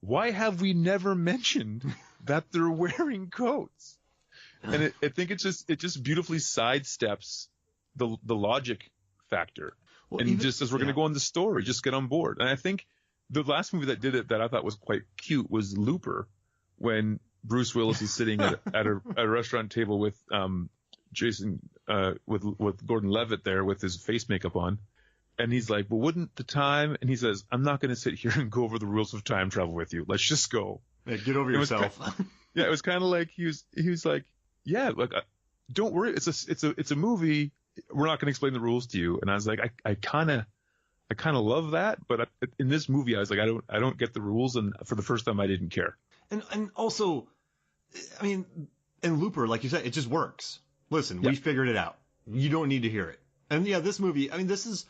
why have we never mentioned that they're wearing coats? And I think it just beautifully sidesteps the logic factor. Well, and just as we're going to go in the story, just get on board. And I think the last movie that did it that I thought was quite cute was Looper, when Bruce Willis is sitting at a restaurant table with with Gordon Levitt there with his face makeup on. And he's like, well, wouldn't the time? And he says, I'm not going to sit here and go over the rules of time travel with you. Let's just go. Yeah, get over yourself. It was kind of like he was like, yeah, like, don't worry. It's a movie. We're not going to explain the rules to you. And I was like, I kind of love that. But in this movie, I was like, I don't get the rules. And for the first time, I didn't care. And also, I mean, in Looper, like you said, it just works. Listen, we figured it out. You don't need to hear it. And yeah, this movie, I mean, this is,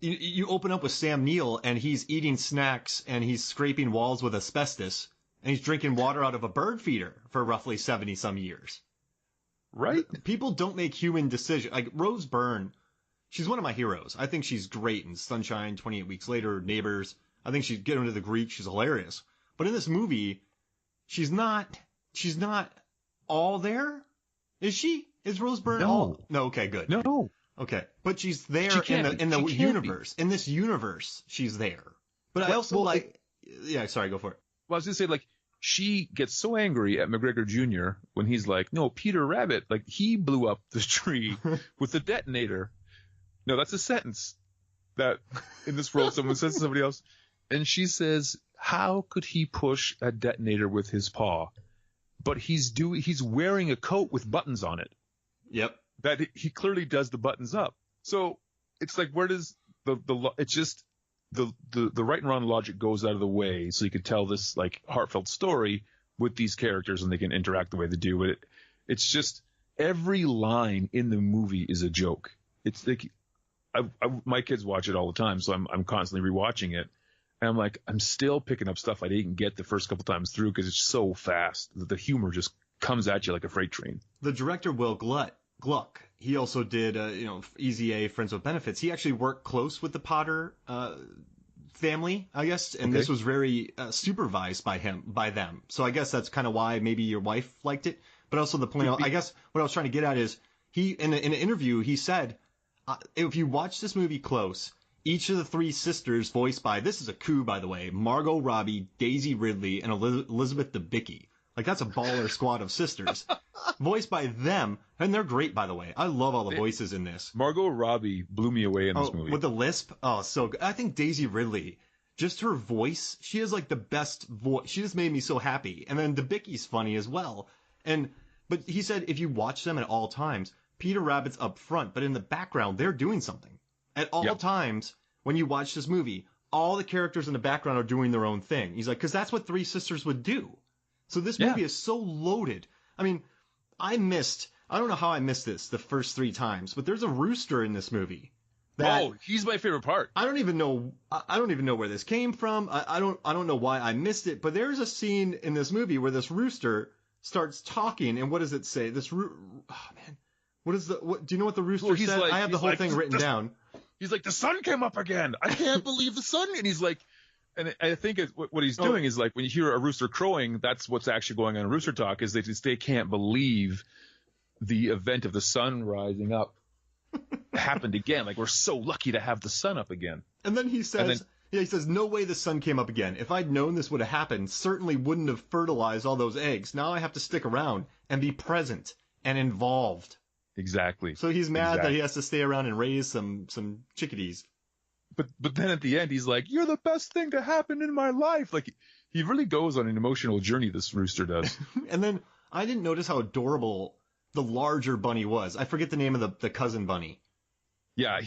you open up with Sam Neill and he's eating snacks and he's scraping walls with asbestos and he's drinking water out of a bird feeder for roughly 70 some years. Right? People don't make human decisions. Like Rose Byrne, she's one of my heroes. I think she's great in Sunshine, 28 Weeks Later, Neighbors. I think she's getting into the Greek. She's hilarious. But in this movie, she's not all there. Is she? Is Rose Byrne all? No. Okay, good. No. Okay. But she's there in the universe. In this universe, she's there. But I also yeah, sorry, go for it. Well, I was going to say, like, she gets so angry at McGregor Jr. when he's like, no, Peter Rabbit, like, he blew up the tree with the detonator. No, that's a sentence that in this world someone says to somebody else. And she says, how could he push a detonator with his paw? But he's wearing a coat with buttons on it. Yep. That he clearly does the buttons up. So it's like, where does it's just the right and wrong logic goes out of the way so you can tell this like heartfelt story with these characters and they can interact the way they do. But it's just every line in the movie is a joke. It's like my kids watch it all the time, so I'm constantly rewatching it. And I'm like, I'm still picking up stuff I didn't get the first couple times through because it's so fast that the humor just comes at you like a freight train. The director, Will Gluck, he also did, Easy A, Friends with Benefits. He actually worked close with the Potter family, I guess, and this was very supervised by them. So I guess that's kind of why maybe your wife liked it. But also the point, I guess what I was trying to get at is he in an interview he said, if you watch this movie close, each of the three sisters voiced by, this is a coup, by the way, Margot Robbie, Daisy Ridley, and Elizabeth Debicki. Like, that's a baller squad of sisters. Voiced by them, and they're great, by the way. I love all the voices in this. Margot Robbie blew me away in this movie. With the lisp? Oh, so good. I think Daisy Ridley, just her voice, she is like the best voice. She just made me so happy. And then Debicki's funny as well. But he said if you watch them at all times, Peter Rabbit's up front, but in the background, they're doing something. At all times, when you watch this movie, all the characters in the background are doing their own thing. He's like, because that's what Three Sisters would do. So this movie is so loaded. I mean, I don't know how I missed this the first 3 times, but there's a rooster in this movie. He's my favorite part. I don't even know where this came from. I don't know why I missed it, but there's a scene in this movie where this rooster starts talking, and what does it say? What do you know what the rooster said? I have the whole thing written down. He's like, the sun came up again. I can't believe the sun. And he's like, and I think what he's doing is like when you hear a rooster crowing, that's what's actually going on in Rooster Talk is they can't believe the event of the sun rising up happened again. Like, we're so lucky to have the sun up again. And then he says, he says, no way the sun came up again. If I'd known this would have happened, certainly wouldn't have fertilized all those eggs. Now I have to stick around and be present and involved. Exactly. So he's mad that he has to stay around and raise some chickadees. But then at the end, he's like, you're the best thing to happen in my life. Like, he really goes on an emotional journey, this rooster does. And then I didn't notice how adorable the larger bunny was. I forget the name of the cousin bunny. Yeah,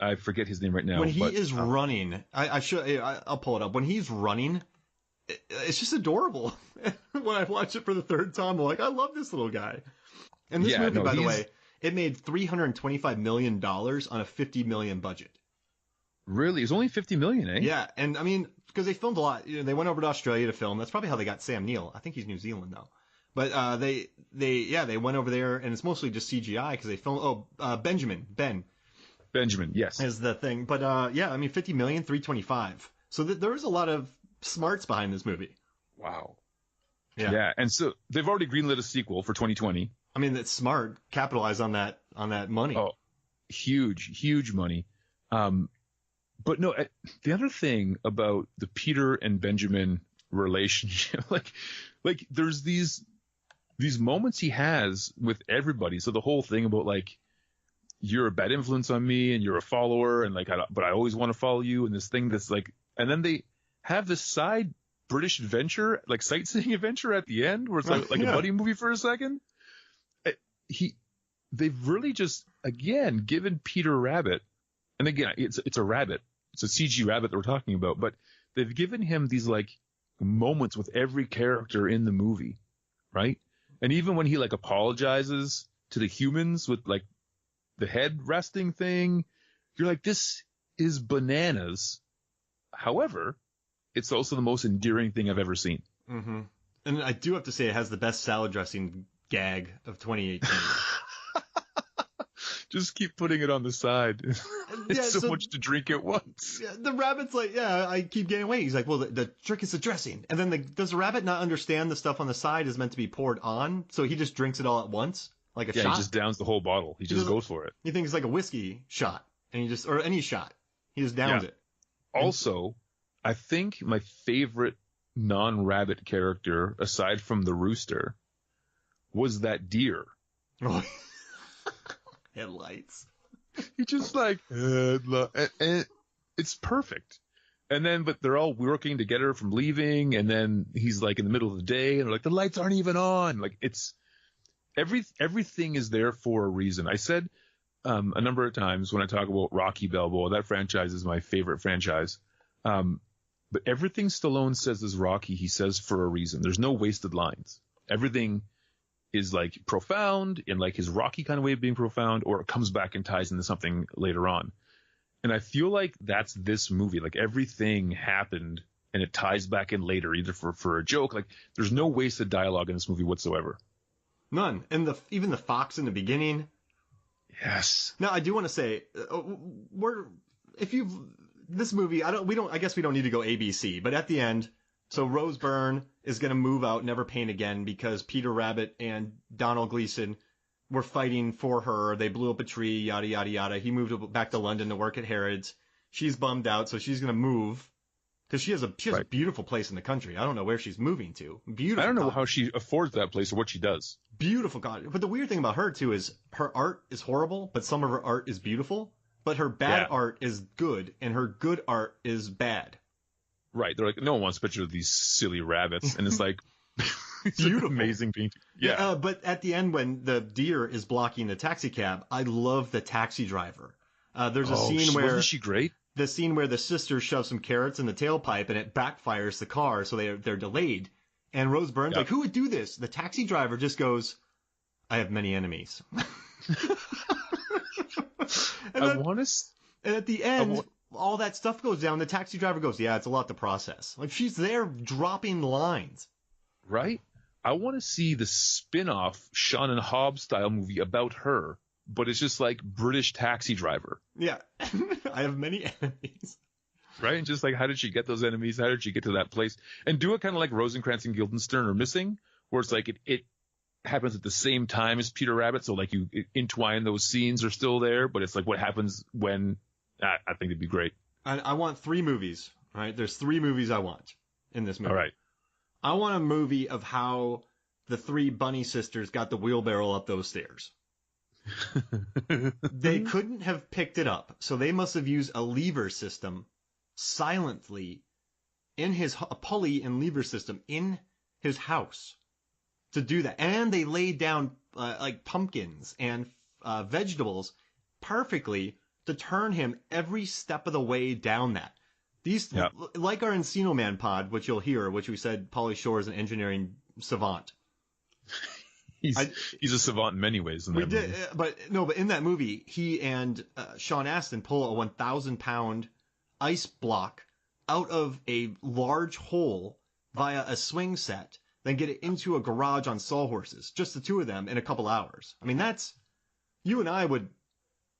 I forget his name right now. When he is running, I'll pull it up. When he's running, it's just adorable. When I watch it for the 3rd time, I'm like, I love this little guy. And this movie, by the way, it made $325 million on a $50 million budget. Really? It was only $50 million, eh? Yeah, and I mean, because they filmed a lot. They went over to Australia to film. That's probably how they got Sam Neill. I think he's New Zealand though. But they went over there, and it's mostly just CGI because they filmed. Ben. Benjamin, yes, is the thing. But I mean, $50 million, $325. So there is a lot of smarts behind this movie. Wow. Yeah. Yeah. And so they've already greenlit a sequel for 2020. I mean, that's smart. Capitalize on that money. Oh, huge money. But no, the other thing about the Peter and Benjamin relationship, like there's these moments he has with everybody. So the whole thing about like, you're a bad influence on me and you're a follower and like, but I always want to follow you, and this thing that's like, and then they have this side British adventure, like sightseeing adventure at the end where it's like Yeah. a buddy movie for a second. They've really just, again, given Peter Rabbit, and again, it's a rabbit. It's a CG rabbit that we're talking about, but they've given him these like moments with every character in the movie, right? And even when he like apologizes to the humans with like the head resting thing, you're like, this is bananas. However, it's also the most endearing thing I've ever seen. Mm-hmm. And I do have to say, it has the best salad dressing gag of 2018. Just keep putting it on the side. It's so much to drink at once. Yeah, the rabbit's like, yeah, I keep getting away. He's like, well, the trick is the dressing. And then does the rabbit not understand the stuff on the side is meant to be poured on? So he just drinks it all at once? Like a shot? Yeah, he just downs the whole bottle. He just goes for it. You think it's like a whiskey shot, and or any shot. He just downs it. Also, I think my favorite non-rabbit character, aside from the rooster, was that deer. Headlights. He just like, and it's perfect. And then, but they're all working to get her from leaving, and then he's like in the middle of the day, and they're like, the lights aren't even on. Like, it's everything is there for a reason. I said a number of times when I talk about Rocky Balboa, that franchise is my favorite franchise. But everything Stallone says is Rocky, he says for a reason. There's no wasted lines. Everything is like profound in like his Rocky kind of way of being profound, or it comes back and ties into something later on. And I feel like that's this movie. Like everything happened and it ties back in later, either for a joke. Like there's no wasted dialogue in this movie whatsoever. None. And even the fox in the beginning. Yes. Now I do want to say, this movie, I guess we don't need to go ABC, but at the end, so Rose Byrne is going to move out, never paint again, because Peter Rabbit and Donald Gleason were fighting for her. They blew up a tree, yada, yada, yada. He moved back to London to work at Harrods. She's bummed out, so she's going to move because she has a beautiful place in the country. I don't know where she's moving to. Beautiful. I don't know how she affords that place or what she does. Beautiful God. But the weird thing about her, too, is her art is horrible, but some of her art is beautiful. But her bad art is good, and her good art is bad. Right. They're like, no one wants a picture of these silly rabbits. And it's like, it's beautiful. Amazing painting. Yeah. But at the end, when the deer is blocking the taxi cab, I love the taxi driver. There's a scene where... Wasn't she great? The scene where the sister shoves some carrots in the tailpipe and it backfires the car, so they're delayed. And Rose Byrne's like, who would do this? The taxi driver just goes, I have many enemies. And at the end, all that stuff goes down. The taxi driver goes, yeah, it's a lot to process. Like, she's there dropping lines. Right? I want to see the spin-off Shaun and Hobbs style movie about her, but it's just like British taxi driver. Yeah. I have many enemies. Right? And just like, how did she get those enemies? How did she get to that place? And do it kind of like Rosencrantz and Guildenstern are Missing, where it's like it happens at the same time as Peter Rabbit. So like you entwine those scenes are still there, but it's like what happens when... I think it'd be great. I want 3 movies, right? There's 3 movies I want in this movie. All right. I want a movie of how the 3 bunny sisters got the wheelbarrow up those stairs. They couldn't have picked it up, so they must have used a lever system silently in a pulley and lever system in his house to do that. And they laid down like pumpkins and vegetables perfectly to turn him every step of the way down that. These, like our Encino Man pod, which you'll hear, which we said Pauly Shore is an engineering savant. He's a savant in many ways. But in that movie, he and Sean Astin pull a 1,000-pound ice block out of a large hole via a swing set, then get it into a garage on sawhorses, just the 2 of them in a couple hours. I mean, you and I would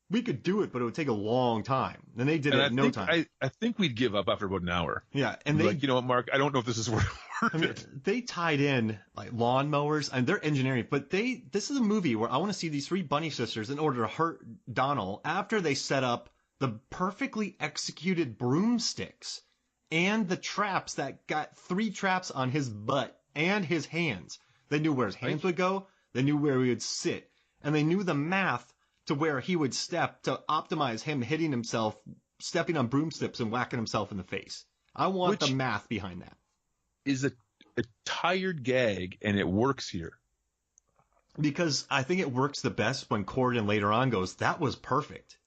we could do it, but it would take a long time. And they did it in no time. I think we'd give up after about an hour. Yeah, and they, like, you know what, Mark? I don't know if this is worth it. They tied in like lawnmowers and their engineering, but this is a movie where I want to see these three bunny sisters in order to hurt Donald after they set up the perfectly executed broomsticks and the traps that got 3 traps on his butt and his hands. They knew where his hands would go. They knew where he would sit, and they knew the math to where he would step to optimize him hitting himself, stepping on broomsticks and whacking himself in the face. I want the math behind that. Is a tired gag, and it works here. Because I think it works the best when Corden later on goes, that was perfect.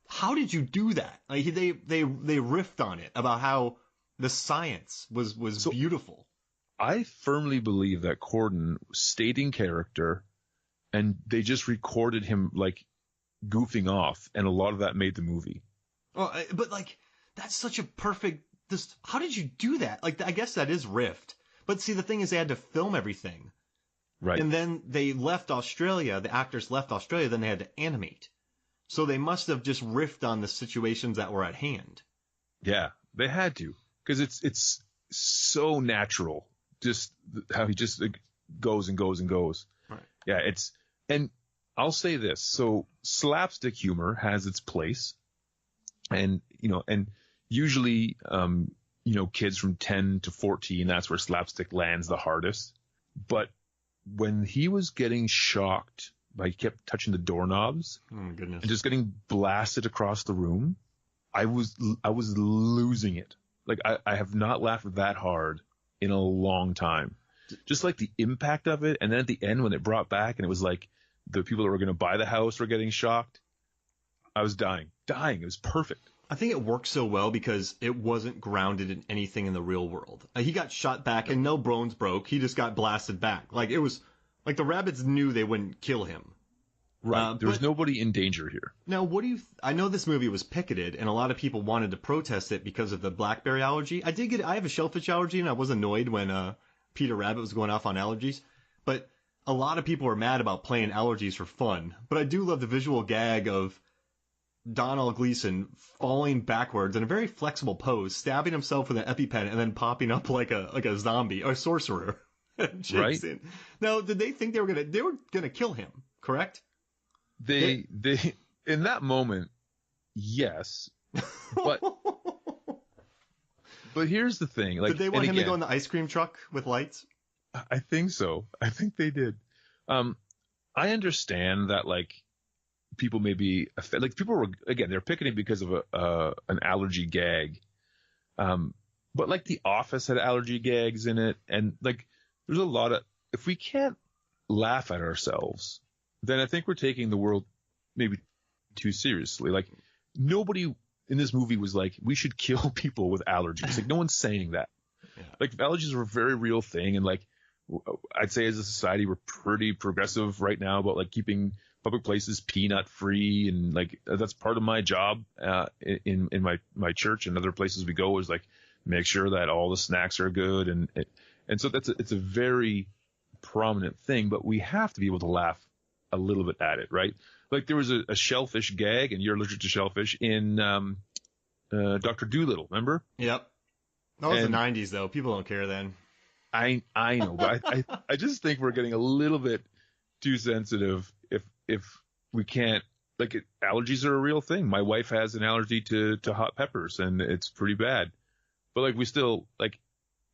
How did you do that? Like they riffed on it about how the science was beautiful. I firmly believe that Corden stayed in character, and they just recorded him like goofing off, and a lot of that made the movie. Oh, but like that's such a perfect. How did you do that? Like I guess that is riffed. But see, the thing is, they had to film everything, right? And then they left Australia. The actors left Australia. Then they had to animate. So they must have just riffed on the situations that were at hand. Yeah, they had to, because it's so natural. Just how he just goes and goes and goes. Right. Yeah, and I'll say this. So slapstick humor has its place, and usually, kids from 10 to 14, that's where slapstick lands the hardest. But when he was getting shocked by he kept touching the doorknobs, oh my goodness, and just getting blasted across the room, I was losing it. Like I have not laughed that hard in a long time. Just like the impact of it. And then at the end when it brought back and it was like the people that were going to buy the house were getting shocked, I was dying. It was perfect. I think it worked so well because it wasn't grounded in anything in the real world. He got shot back and no bones broke. He just got blasted back. Like it was like the rabbits knew they wouldn't kill him. Right. There was nobody in danger here. Now, what do you... I know this movie was picketed, and a lot of people wanted to protest it because of the blackberry allergy. I have a shellfish allergy, and I was annoyed when Peter Rabbit was going off on allergies. But a lot of people are mad about playing allergies for fun. But I do love the visual gag of Donald Gleason falling backwards in a very flexible pose, stabbing himself with an EpiPen, and then popping up like a zombie or a sorcerer. Right. Now, did they think they were gonna kill him? Correct. They in that moment, yes, but here's the thing. Like, did they want him to go in the ice cream truck with lights? I think so. I think they did. I understand that like people may be like people were they're picketing because of an allergy gag, but like The Office had allergy gags in it, and like there's a lot of if we can't laugh at ourselves, then I think we're taking the world maybe too seriously. Like nobody in this movie was like, we should kill people with allergies. Like no one's saying that. Yeah. Like allergies are a very real thing. And like, I'd say as a society, we're pretty progressive right now about like keeping public places peanut free. And like, that's part of my job, in my church and other places we go is like, make sure that all the snacks are good. And so it's a very prominent thing, but we have to be able to laugh a little bit at it, right? Like there was a shellfish gag, and you're allergic to shellfish in Dr. Dolittle, remember? Yep. That was the 90s, though. People don't care then. I know, but I just think we're getting a little bit too sensitive if we can't. Like allergies are a real thing. My wife has an allergy to hot peppers, and it's pretty bad. But like we still like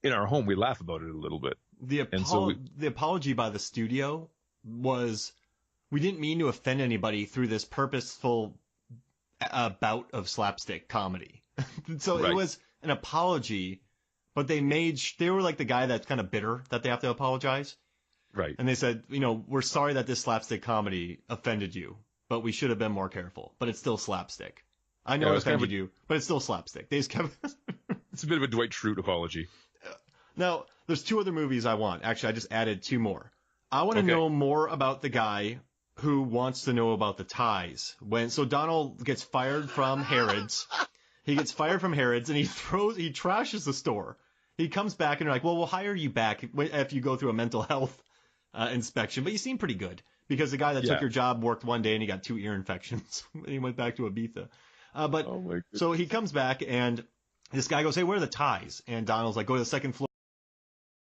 in our home we laugh about it a little bit. The apology by the studio was, we didn't mean to offend anybody through this purposeful bout of slapstick comedy. So right. It was an apology, but they were like the guy that's kind of bitter that they have to apologize. Right. And they said, we're sorry that this slapstick comedy offended you, but we should have been more careful. But it's still slapstick. I know it offended you, but it's still slapstick. They just kept... It's a bit of a Dwight Schrute apology. Now, there's 2 other movies I want. Actually, I just added 2 more. I want to know more about the guy who wants to know about the ties. So Donald gets fired from Harrods. He gets fired from Harrods, and he trashes the store. He comes back, and they're like, well, we'll hire you back if you go through a mental health inspection, but you seem pretty good. because the guy that Yeah. took your job worked one day and he got 2 ear infections when he went back to Ibiza. But Oh my goodness. so he comes back and this guy goes, "Hey, where are the ties?" And Donald's like, "Go to the second floor."